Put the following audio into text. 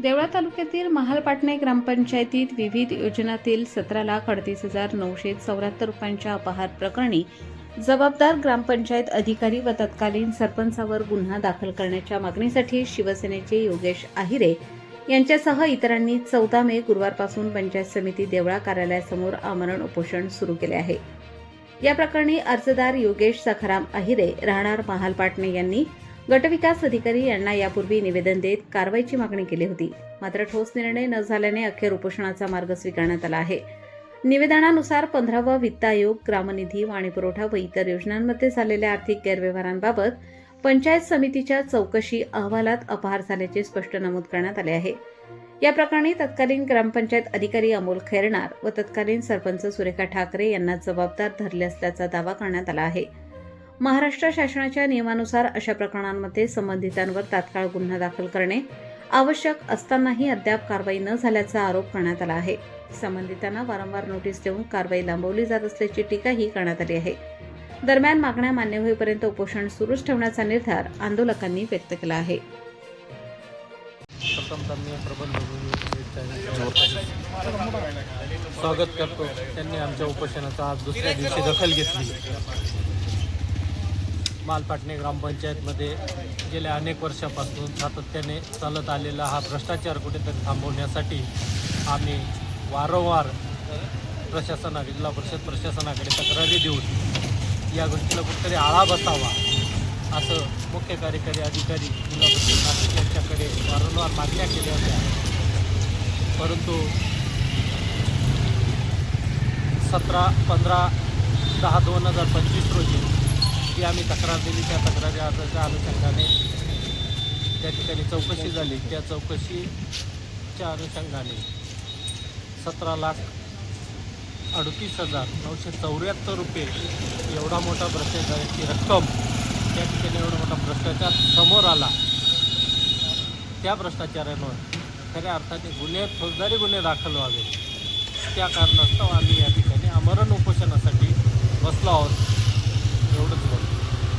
देवळा तालुक्यातील महालपाटणे ग्रामपंचायतीत विविध योजनातील 17,38,974 रुपयांच्या अपहार प्रकरणी जबाबदार ग्रामपंचायत अधिकारी व तत्कालीन सरपंचावर गुन्हा दाखल करण्याच्या मागणीसाठी शिवसेनेचे योगेश आहिरे यांच्यासह इतरांनी 14 मे गुरुवारपासून पंचायत समिती देवळा कार्यालयासमोर आमरण उपोषण सुरू केले आहे। या प्रकरणी अर्जदार योगेश सखाराम आहिरे राहणार महालपाटणे यांनी गटविकास अधिकारी यांना यापूर्वी निवेदन देत कारवाईची मागणी केली होती। मात्र ठोस निर्णय न झाल्याने अखेर उपोषणाचा मार्ग स्वीकारण्यात आला आहे। निवेदनानुसार 15वा वित्त आयोग, ग्रामनिधी, पाणीपुरवठा व इतर योजनांमध्ये झालेल्या आर्थिक गैरव्यवहारांबाबत पंचायत समितीच्या चौकशी अहवालात अपहार झाल्याचे स्पष्ट नमूद करण्यात आले आहे। या प्रकरणी तत्कालीन ग्रामपंचायत अधिकारी अमोल खैरनार व तत्कालीन सरपंच सुरेखा ठाकरे यांना जबाबदार धरले असल्याचा दावा करण्यात आला आहे। महाराष्ट्र शासनाच्या नियमानुसार अशा प्रकरणांमध्ये संबंधितांवर तात्काळ गुन्हा दाखल करणे आवश्यक असतानाही अद्याप कारवाई न झाल्याचा आरोप करण्यात आला आहे। संबंधितांना वारंवार नोटीस देऊन कारवाई लांबवली जात असल्याची टीकाही करण्यात आली आहे। दरम्यान मागण्या मान्य होईपर्यंत उपोषण सुरूच ठेवण्याचा निर्धार आंदोलकांनी व्यक्त केला आहे। स्वागत करतो। त्यांनी आमच्या उपोषणाचा आज दुसऱ्या दिवशी दखल घेतली। महालपाटणे ग्रामपंचायतमध्ये गेल्या अनेक वर्षापासून सातत्याने चालत आलेला हा भ्रष्टाचार कुठेतरी थांबवण्यासाठी आम्ही वारंवार प्रशासनाकडे, जिल्हा परिषद प्रशासनाकडे तक्रारी देऊन या गोष्टीला कुठेतरी आळा बसावा असं मुख्य कार्यकारी अधिकारी जिल्हा परिषद नाशिक यांच्याकडे वारंवार मागण्या केल्या होत्या। परंतु 17-15-10-2025 रोजी जी आम्ही तक्रार दिली, त्या तक्रारी अर्जाच्या अनुषंगाने त्या ठिकाणी चौकशी झाली। त्या चौकशीच्या अनुषंगाने 17,38,974 रुपये एवढा मोठा भ्रष्टाचाराची रक्कम, त्या ठिकाणी एवढा मोठा भ्रष्टाचार समोर आला। त्या भ्रष्टाचारांवर खऱ्या अर्थाने फौजदारी गुन्हे दाखल व्हावे, त्या कारणास्तव आम्ही या ठिकाणी आमरण उपोषणासाठी बसलो आहोत। एवढंच बोलतो।